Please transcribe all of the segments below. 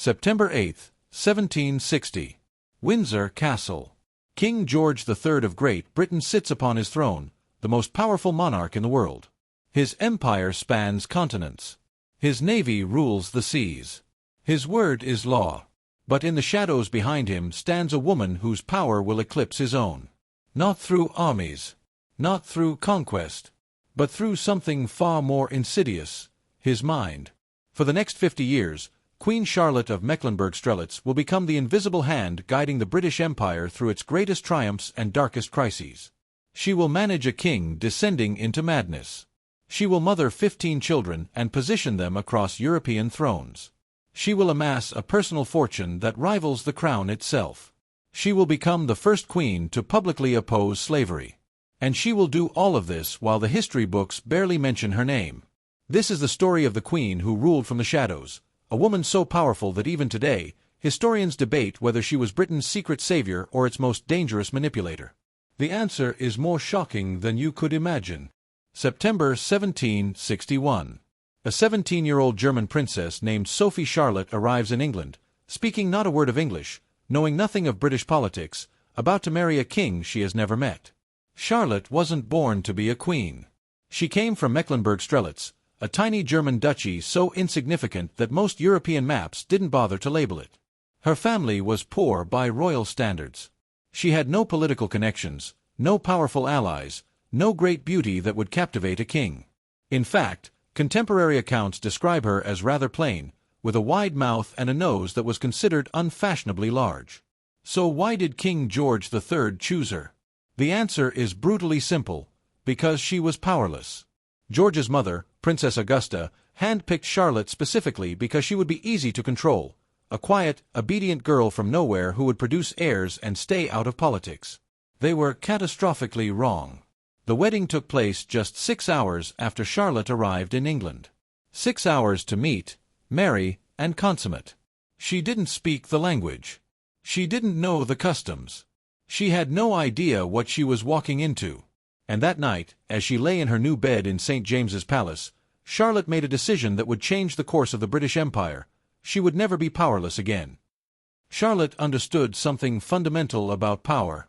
September 8, 1760. Windsor Castle. King George III of Great Britain sits upon his throne, the most powerful monarch in the world. His empire spans continents. His navy rules the seas. His word is law. But in the shadows behind him stands a woman whose power will eclipse his own. Not through armies, not through conquest, but through something far more insidious, his mind. For the next 50 years, Queen Charlotte of Mecklenburg-Strelitz will become the invisible hand guiding the British Empire through its greatest triumphs and darkest crises. She will manage a king descending into madness. She will mother 15 children and position them across European thrones. She will amass a personal fortune that rivals the crown itself. She will become the first queen to publicly oppose slavery. And she will do all of this while the history books barely mention her name. This is the story of the queen who ruled from the shadows, a woman so powerful that even today, historians debate whether she was Britain's secret savior or its most dangerous manipulator. The answer is more shocking than you could imagine. September 1761. A 17-year-old German princess named Sophie Charlotte arrives in England, speaking not a word of English, knowing nothing of British politics, about to marry a king she has never met. Charlotte wasn't born to be a queen. She came from Mecklenburg-Strelitz, a tiny German duchy so insignificant that most European maps didn't bother to label it. Her family was poor by royal standards. She had no political connections, no powerful allies, no great beauty that would captivate a king. In fact, contemporary accounts describe her as rather plain, with a wide mouth and a nose that was considered unfashionably large. So why did King George III choose her? The answer is brutally simple: because she was powerless. George's mother, Princess Augusta, handpicked Charlotte specifically because she would be easy to control, a quiet, obedient girl from nowhere who would produce heirs and stay out of politics. They were catastrophically wrong. The wedding took place just 6 hours after Charlotte arrived in England. 6 hours to meet, marry, and consummate. She didn't speak the language. She didn't know the customs. She had no idea what she was walking into. And that night, as she lay in her new bed in St. James's Palace, Charlotte made a decision that would change the course of the British Empire. She would never be powerless again. Charlotte understood something fundamental about power.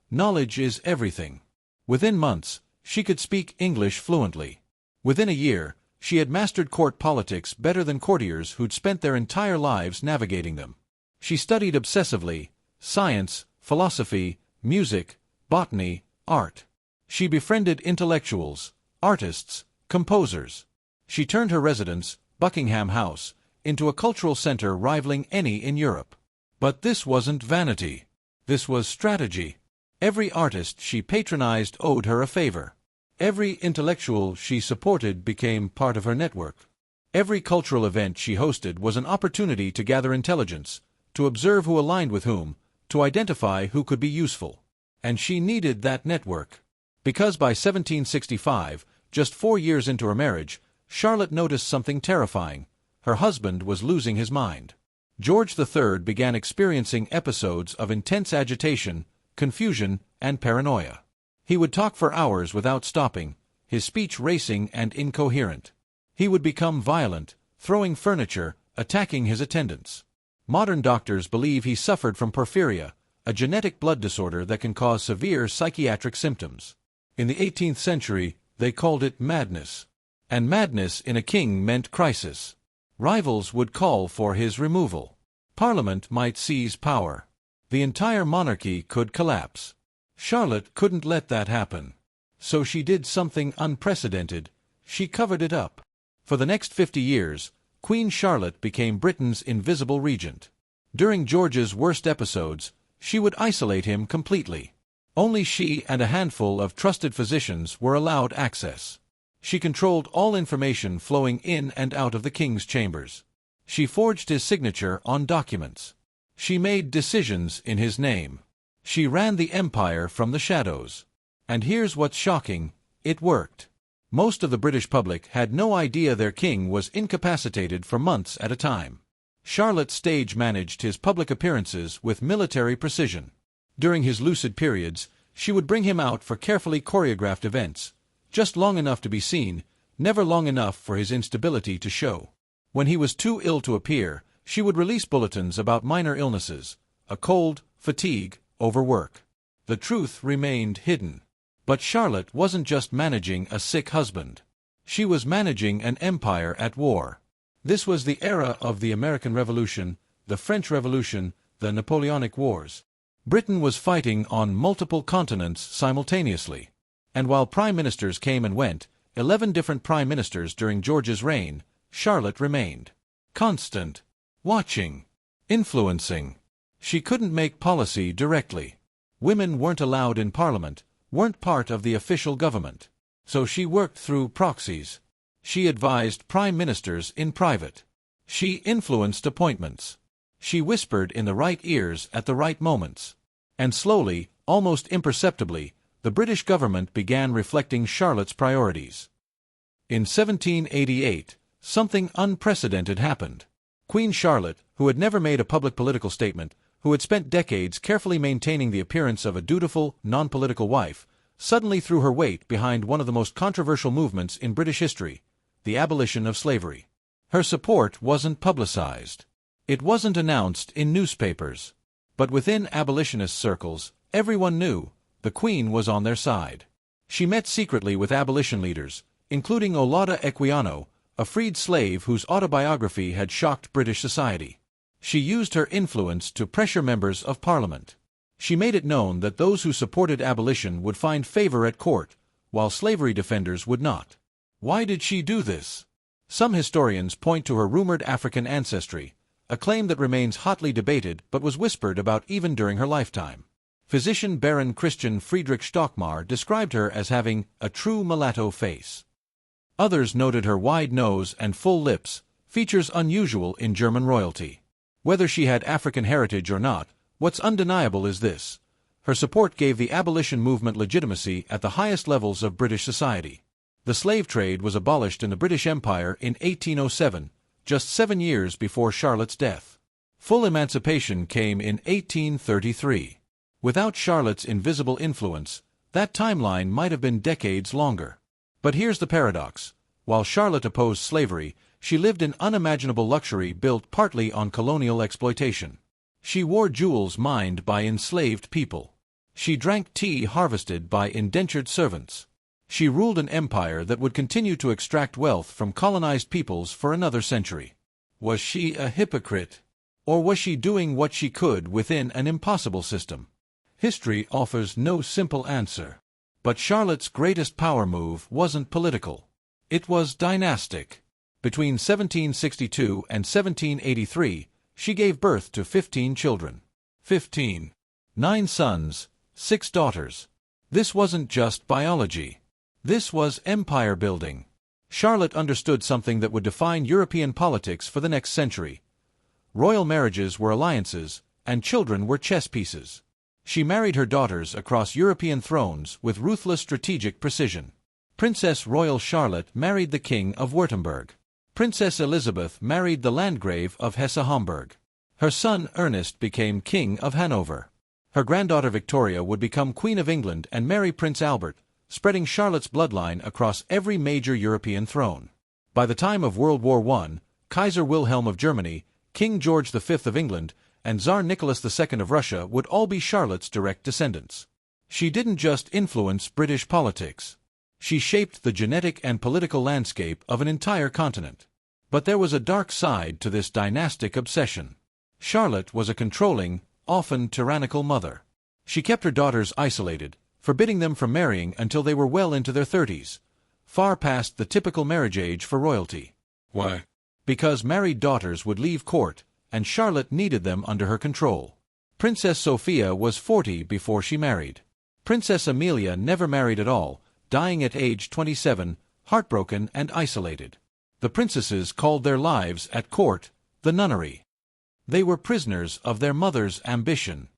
Knowledge is everything. Within months, she could speak English fluently. Within a year, she had mastered court politics better than courtiers who'd spent their entire lives navigating them. She studied obsessively: science, philosophy, music, botany, art. She befriended intellectuals, artists, composers. She turned her residence, Buckingham House, into a cultural center rivaling any in Europe. But this wasn't vanity. This was strategy. Every artist she patronized owed her a favor. Every intellectual she supported became part of her network. Every cultural event she hosted was an opportunity to gather intelligence, to observe who aligned with whom, to identify who could be useful. And she needed that network. Because by 1765, just 4 years into her marriage, Charlotte noticed something terrifying. Her husband was losing his mind. George III began experiencing episodes of intense agitation, confusion, and paranoia. He would talk for hours without stopping, his speech racing and incoherent. He would become violent, throwing furniture, attacking his attendants. Modern doctors believe he suffered from porphyria, a genetic blood disorder that can cause severe psychiatric symptoms. In the 18th century, they called it madness. And madness in a king meant crisis. Rivals would call for his removal. Parliament might seize power. The entire monarchy could collapse. Charlotte couldn't let that happen. So she did something unprecedented. She covered it up. For the next 50 years, Queen Charlotte became Britain's invisible regent. During George's worst episodes, she would isolate him completely. Only she and a handful of trusted physicians were allowed access. She controlled all information flowing in and out of the king's chambers. She forged his signature on documents. She made decisions in his name. She ran the empire from the shadows. And here's what's shocking: it worked. Most of the British public had no idea their king was incapacitated for months at a time. Charlotte stage managed his public appearances with military precision. During his lucid periods, she would bring him out for carefully choreographed events, just long enough to be seen, never long enough for his instability to show. When he was too ill to appear, She would release bulletins about minor illnesses, a cold, fatigue, overwork. The truth remained hidden. But Charlotte wasn't just managing a sick husband. She was managing an empire at war. This was the era of the American Revolution, the French Revolution, the Napoleonic Wars. Britain was fighting on multiple continents simultaneously. And while prime ministers came and went, 11 different prime ministers during George's reign, Charlotte remained. Constant. Watching. Influencing. She couldn't make policy directly. Women weren't allowed in Parliament, weren't part of the official government. So she worked through proxies. She advised prime ministers in private. She influenced appointments. She whispered in the right ears at the right moments. And slowly, almost imperceptibly, the British government began reflecting Charlotte's priorities. In 1788, something unprecedented happened. Queen Charlotte, who had never made a public political statement, who had spent decades carefully maintaining the appearance of a dutiful, non-political wife, suddenly threw her weight behind one of the most controversial movements in British history, the abolition of slavery. Her support wasn't publicized. It wasn't announced in newspapers. But within abolitionist circles, everyone knew the Queen was on their side. She met secretly with abolition leaders, including Olaudah Equiano, a freed slave whose autobiography had shocked British society. She used her influence to pressure members of Parliament. She made it known that those who supported abolition would find favor at court, while slavery defenders would not. Why did she do this? Some historians point to her rumored African ancestry, a claim that remains hotly debated but was whispered about even during her lifetime. Physician Baron Christian Friedrich Stockmar described her as having a true mulatto face. Others noted her wide nose and full lips, features unusual in German royalty. Whether she had African heritage or not, what's undeniable is this: her support gave the abolition movement legitimacy at the highest levels of British society. The slave trade was abolished in the British Empire in 1807, just 7 years before Charlotte's death. Full emancipation came in 1833. Without Charlotte's invisible influence, that timeline might have been decades longer. But here's the paradox. While Charlotte opposed slavery, she lived in unimaginable luxury built partly on colonial exploitation. She wore jewels mined by enslaved people. She drank tea harvested by indentured servants. She ruled an empire that would continue to extract wealth from colonized peoples for another century. Was she a hypocrite? Or was she doing what she could within an impossible system? History offers no simple answer. But Charlotte's greatest power move wasn't political. It was dynastic. Between 1762 and 1783, she gave birth to 15 children. 15. 9 sons, 6 daughters. This wasn't just biology. This was empire building. Charlotte understood something that would define European politics for the next century. Royal marriages were alliances, and children were chess pieces. She married her daughters across European thrones with ruthless strategic precision. Princess Royal Charlotte married the King of Württemberg. Princess Elizabeth married the Landgrave of Hesse-Homburg. Her son Ernest became King of Hanover. Her granddaughter Victoria would become Queen of England and marry Prince Albert, spreading Charlotte's bloodline across every major European throne. By the time of World War I, Kaiser Wilhelm of Germany, King George V of England, and Tsar Nicholas II of Russia would all be Charlotte's direct descendants. She didn't just influence British politics. She shaped the genetic and political landscape of an entire continent. But there was a dark side to this dynastic obsession. Charlotte was a controlling, often tyrannical mother. She kept her daughters isolated, forbidding them from marrying until they were well into their 30s, far past the typical marriage age for royalty. Why? Because married daughters would leave court, and Charlotte needed them under her control. Princess Sophia was 40 before she married. Princess Amelia never married at all, dying at age 27, heartbroken and isolated. The princesses called their lives at court the nunnery. They were prisoners of their mother's ambition.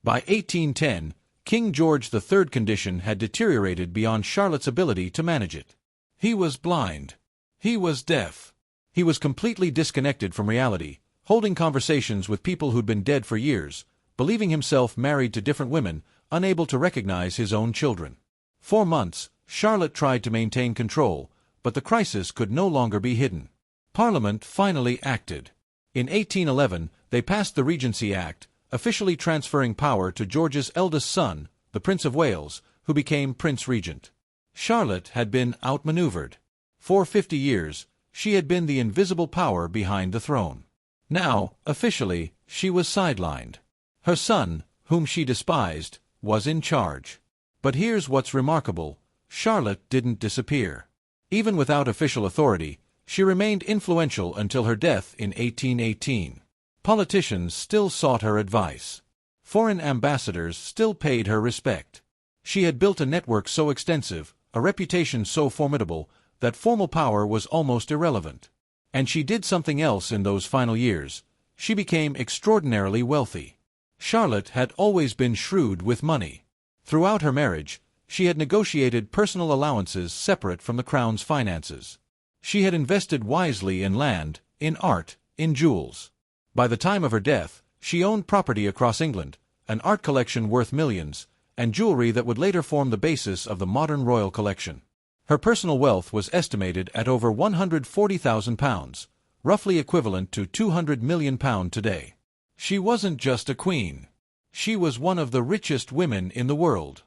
By 1810, King George III's condition had deteriorated beyond Charlotte's ability to manage it. He was blind. He was deaf. He was completely disconnected from reality, holding conversations with people who'd been dead for years, believing himself married to different women, unable to recognize his own children. For months, Charlotte tried to maintain control, but the crisis could no longer be hidden. Parliament finally acted. In 1811, they passed the Regency Act, officially transferring power to George's eldest son, the Prince of Wales, who became Prince Regent. Charlotte had been outmaneuvered. For 50 years, she had been the invisible power behind the throne. Now, officially, she was sidelined. Her son, whom she despised, was in charge. But here's what's remarkable: Charlotte didn't disappear. Even without official authority, she remained influential until her death in 1818. Politicians still sought her advice. Foreign ambassadors still paid her respect. She had built a network so extensive, a reputation so formidable, that formal power was almost irrelevant. And she did something else in those final years. She became extraordinarily wealthy. Charlotte had always been shrewd with money. Throughout her marriage, she had negotiated personal allowances separate from the crown's finances. She had invested wisely in land, in art, in jewels. By the time of her death, she owned property across England, an art collection worth millions, and jewelry that would later form the basis of the modern royal collection. Her personal wealth was estimated at over £140,000, roughly equivalent to £200 million today. She wasn't just a queen. She was one of the richest women in the world.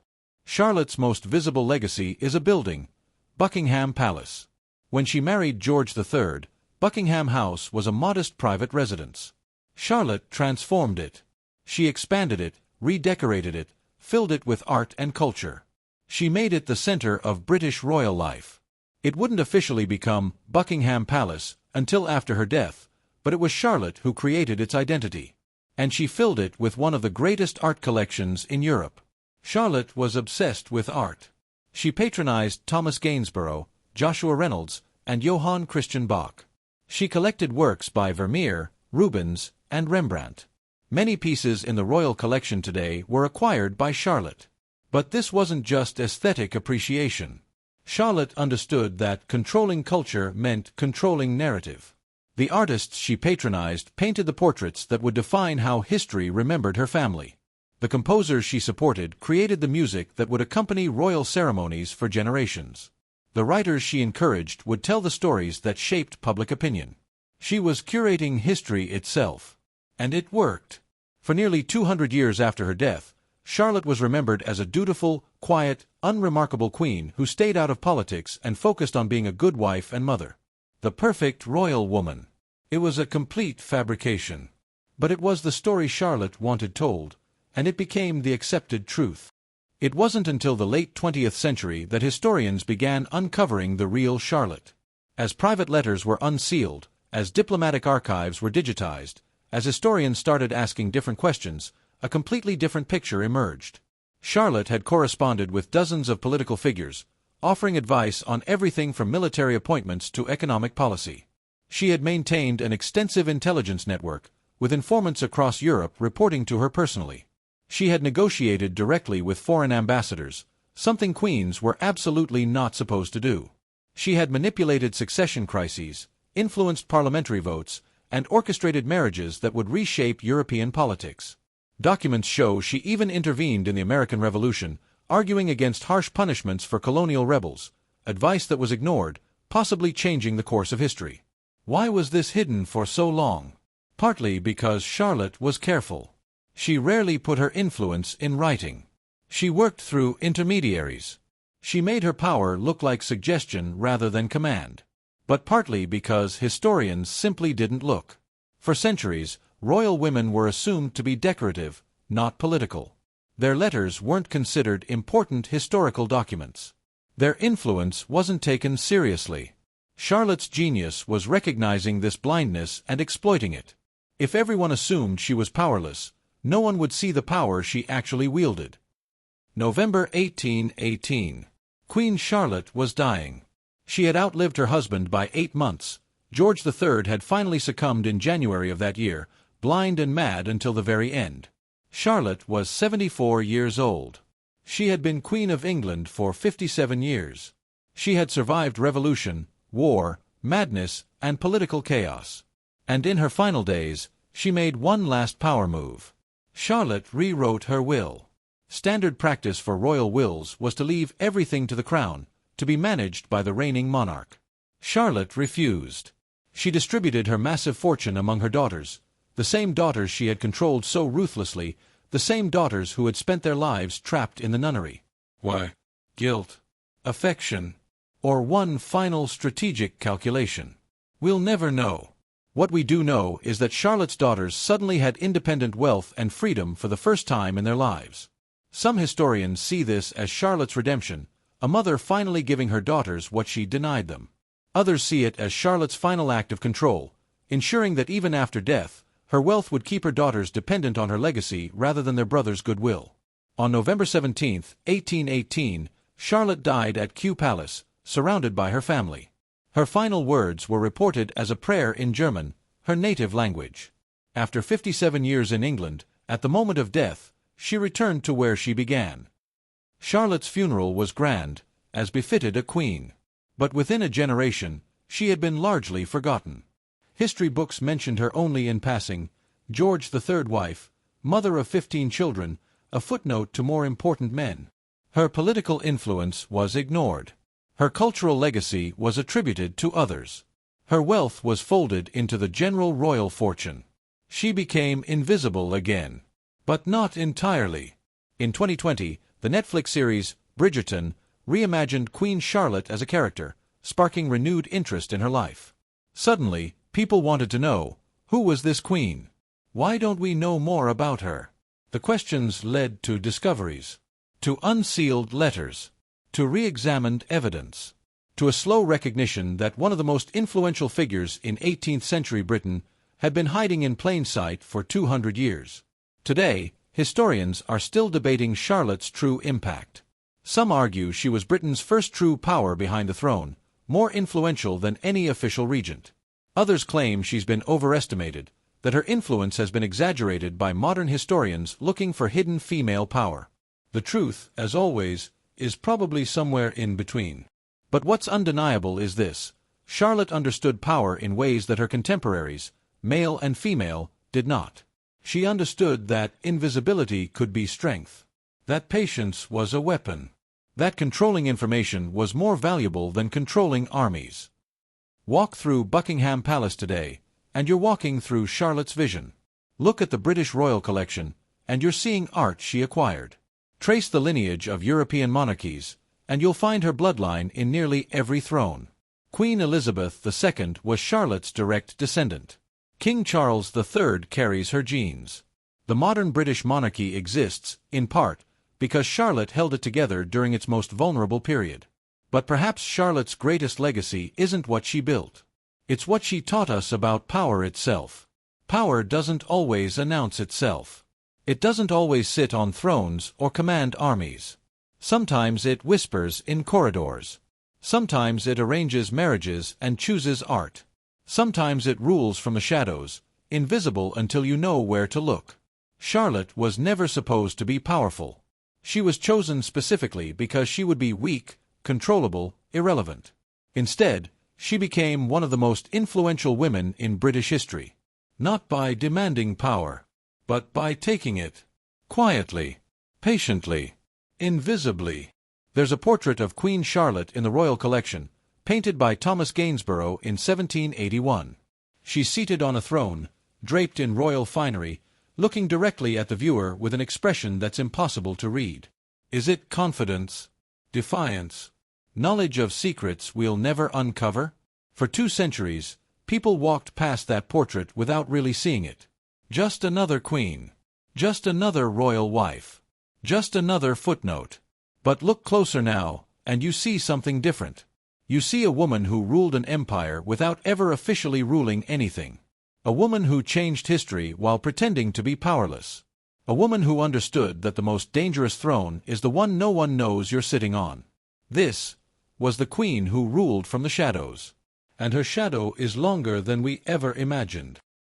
Charlotte's most visible legacy is a building, Buckingham Palace. When she married George III, Buckingham House was a modest private residence. Charlotte transformed it. She expanded it, redecorated it, filled it with art and culture. She made it the center of British royal life. It wouldn't officially become Buckingham Palace until after her death, but it was Charlotte who created its identity. And she filled it with one of the greatest art collections in Europe. Charlotte was obsessed with art. She patronized Thomas Gainsborough, Joshua Reynolds, and Johann Christian Bach. She collected works by Vermeer, Rubens, and Rembrandt. Many pieces in the royal collection today were acquired by Charlotte. But this wasn't just aesthetic appreciation. Charlotte understood that controlling culture meant controlling narrative. The artists she patronized painted the portraits that would define how history remembered her family. The composers she supported created the music that would accompany royal ceremonies for generations. The writers she encouraged would tell the stories that shaped public opinion. She was curating history itself. And it worked. For nearly 200 years after her death, Charlotte was remembered as a dutiful, quiet, unremarkable queen who stayed out of politics and focused on being a good wife and mother. The perfect royal woman. It was a complete fabrication. But it was the story Charlotte wanted told, and it became the accepted truth. It wasn't until the late 20th century that historians began uncovering the real Charlotte. As private letters were unsealed, as diplomatic archives were digitized, as historians started asking different questions, a completely different picture emerged. Charlotte had corresponded with dozens of political figures, offering advice on everything from military appointments to economic policy. She had maintained an extensive intelligence network, with informants across Europe reporting to her personally. She had negotiated directly with foreign ambassadors, something queens were absolutely not supposed to do. She had manipulated succession crises, influenced parliamentary votes, and orchestrated marriages that would reshape European politics. Documents show she even intervened in the American Revolution, arguing against harsh punishments for colonial rebels, advice that was ignored, possibly changing the course of history. Why was this hidden for so long? Partly because Charlotte was careful. She rarely put her influence in writing. She worked through intermediaries. She made her power look like suggestion rather than command. But partly because historians simply didn't look. For centuries, royal women were assumed to be decorative, not political. Their letters weren't considered important historical documents. Their influence wasn't taken seriously. Charlotte's genius was recognizing this blindness and exploiting it. If everyone assumed she was powerless, no one would see the power she actually wielded. November 1818. Queen Charlotte was dying. She had outlived her husband by 8 months. George III had finally succumbed in January of that year, blind and mad until the very end. Charlotte was 74 years old. She had been Queen of England for 57 years. She had survived revolution, war, madness, and political chaos. And in her final days, she made one last power move. Charlotte rewrote her will. Standard practice for royal wills was to leave everything to the crown, to be managed by the reigning monarch. Charlotte refused. She distributed her massive fortune among her daughters, the same daughters she had controlled so ruthlessly, the same daughters who had spent their lives trapped in the nunnery. Why? Guilt, affection, or one final strategic calculation? We'll never know. What we do know is that Charlotte's daughters suddenly had independent wealth and freedom for the first time in their lives. Some historians see this as Charlotte's redemption, a mother finally giving her daughters what she denied them. Others see it as Charlotte's final act of control, ensuring that even after death, her wealth would keep her daughters dependent on her legacy rather than their brother's goodwill. On November 17, 1818, Charlotte died at Queen Palace, surrounded by her family. Her final words were reported as a prayer in German, her native language. After 57 years in England, at the moment of death, she returned to where she began. Charlotte's funeral was grand, as befitted a queen. But within a generation, she had been largely forgotten. History books mentioned her only in passing: George III wife, mother of 15 children, a footnote to more important men. Her political influence was ignored. Her cultural legacy was attributed to others. Her wealth was folded into the general royal fortune. She became invisible again. But not entirely. In 2020, the Netflix series Bridgerton reimagined Queen Charlotte as a character, sparking renewed interest in her life. Suddenly, people wanted to know, who was this queen? Why don't we know more about her? The questions led to discoveries, to unsealed letters, to re-examined evidence, to a slow recognition that one of the most influential figures in 18th-century Britain had been hiding in plain sight for 200 years. Today, historians are still debating Charlotte's true impact. Some argue she was Britain's first true power behind the throne, more influential than any official regent. Others claim she's been overestimated, that her influence has been exaggerated by modern historians looking for hidden female power. The truth, as always, is probably somewhere in between. But what's undeniable is this: Charlotte understood power in ways that her contemporaries, male and female, did not. She understood that invisibility could be strength, that patience was a weapon, that controlling information was more valuable than controlling armies. Walk through Buckingham Palace today, and you're walking through Charlotte's vision. Look at the British royal collection, and you're seeing art she acquired. Trace the lineage of European monarchies, and you'll find her bloodline in nearly every throne. Queen Elizabeth II was Charlotte's direct descendant. King Charles III carries her genes. The modern British monarchy exists, in part, because Charlotte held it together during its most vulnerable period. But perhaps Charlotte's greatest legacy isn't what she built. It's what she taught us about power itself. Power doesn't always announce itself. It doesn't always sit on thrones or command armies. Sometimes it whispers in corridors. Sometimes it arranges marriages and chooses art. Sometimes it rules from the shadows, invisible until you know where to look. Charlotte was never supposed to be powerful. She was chosen specifically because she would be weak, controllable, irrelevant. Instead, she became one of the most influential women in British history. Not by demanding power, but by taking it. Quietly, patiently, invisibly. There's a portrait of Queen Charlotte in the royal collection, painted by Thomas Gainsborough in 1781. She's seated on a throne, draped in royal finery, looking directly at the viewer with an expression that's impossible to read. Is it confidence? Defiance? Knowledge of secrets we'll never uncover? For 2 centuries, people walked past that portrait without really seeing it. Just another queen. Just another royal wife. Just another footnote. But look closer now, and you see something different. You see a woman who ruled an empire without ever officially ruling anything. A woman who changed history while pretending to be powerless. A woman who understood that the most dangerous throne is the one no one knows you're sitting on. This was the queen who ruled from the shadows. And her shadow is longer than we ever imagined.